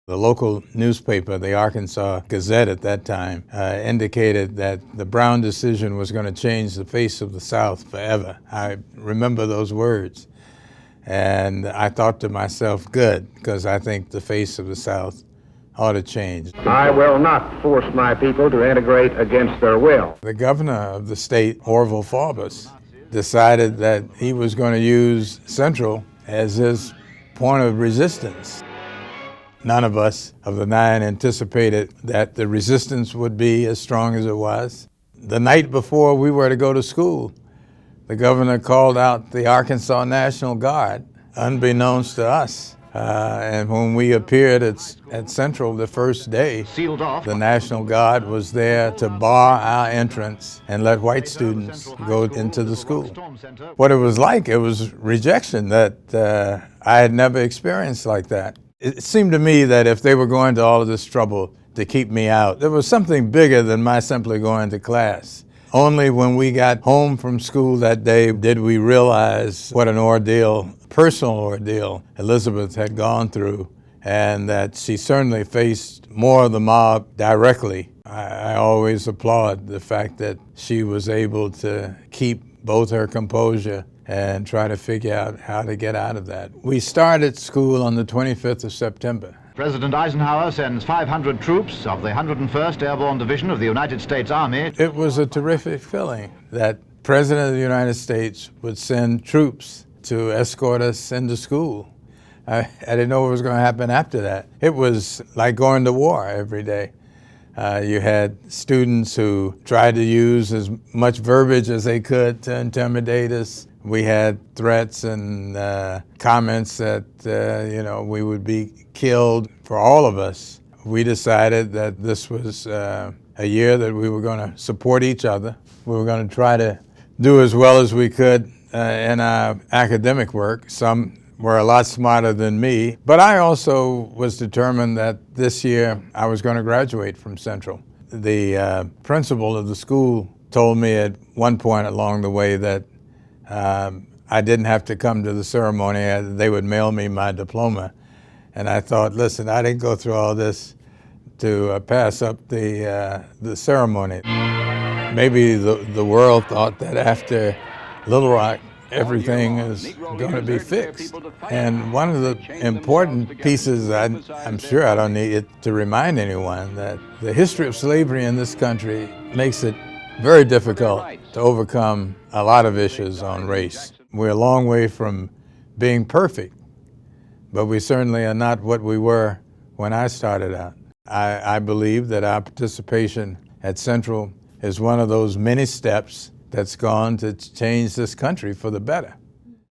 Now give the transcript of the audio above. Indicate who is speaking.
Speaker 1: The local newspaper, the Arkansas Gazette at that time, indicated that the Brown decision was going to change the face of the South forever. I remember those words. And I thought to myself, good, because I think the face of the South ought to change.
Speaker 2: I will not force my people to integrate against their will.
Speaker 1: The governor of the state, Orville Forbes, decided that he was going to use Central as his point of resistance. None of us of the 9 anticipated that the resistance would be as strong as it was. The night before we were to go to school, the governor called out the Arkansas National Guard, unbeknownst to us. And when we appeared at Central the first day, the National Guard was there to bar our entrance and let white students go into the school. What it was like, it was rejection that I had never experienced like that. It seemed to me that if they were going to all of this trouble to keep me out, there was something bigger than my simply going to class. Only when we got home from school that day did we realize what an ordeal, personal ordeal, Elizabeth had gone through, and that she certainly faced more of the mob directly. I always applaud the fact that she was able to keep both her composure and try to figure out how to get out of that. We started school on the 25th of September.
Speaker 3: President Eisenhower sends 500 troops of the 101st Airborne Division of the United States Army.
Speaker 1: It was a terrific feeling that President of the United States would send troops to escort us into school. I didn't know what was going to happen after that. It was like going to war every day. You had students who tried to use as much verbiage as they could to intimidate us. We had threats and comments that, we would be killed. For all of us, we decided that this was a year that we were going to support each other. We were going to try to do as well as we could in our academic work. Some were a lot smarter than me, but I also was determined that this year I was going to graduate from Central. The principal of the school told me at one point along the way that I didn't have to come to the ceremony. They would mail me my diploma. And I thought, listen, I didn't go through all this to pass up the ceremony. Maybe the world thought that after Little Rock, everything is going to be fixed. And one of the important pieces, I'm sure I don't need it to remind anyone, that the history of slavery in this country makes it very difficult to overcome a lot of issues on race. We're a long way from being perfect, but we certainly are not what we were when I started out. I believe that our participation at Central is one of those many steps that's gone to change this country for the better.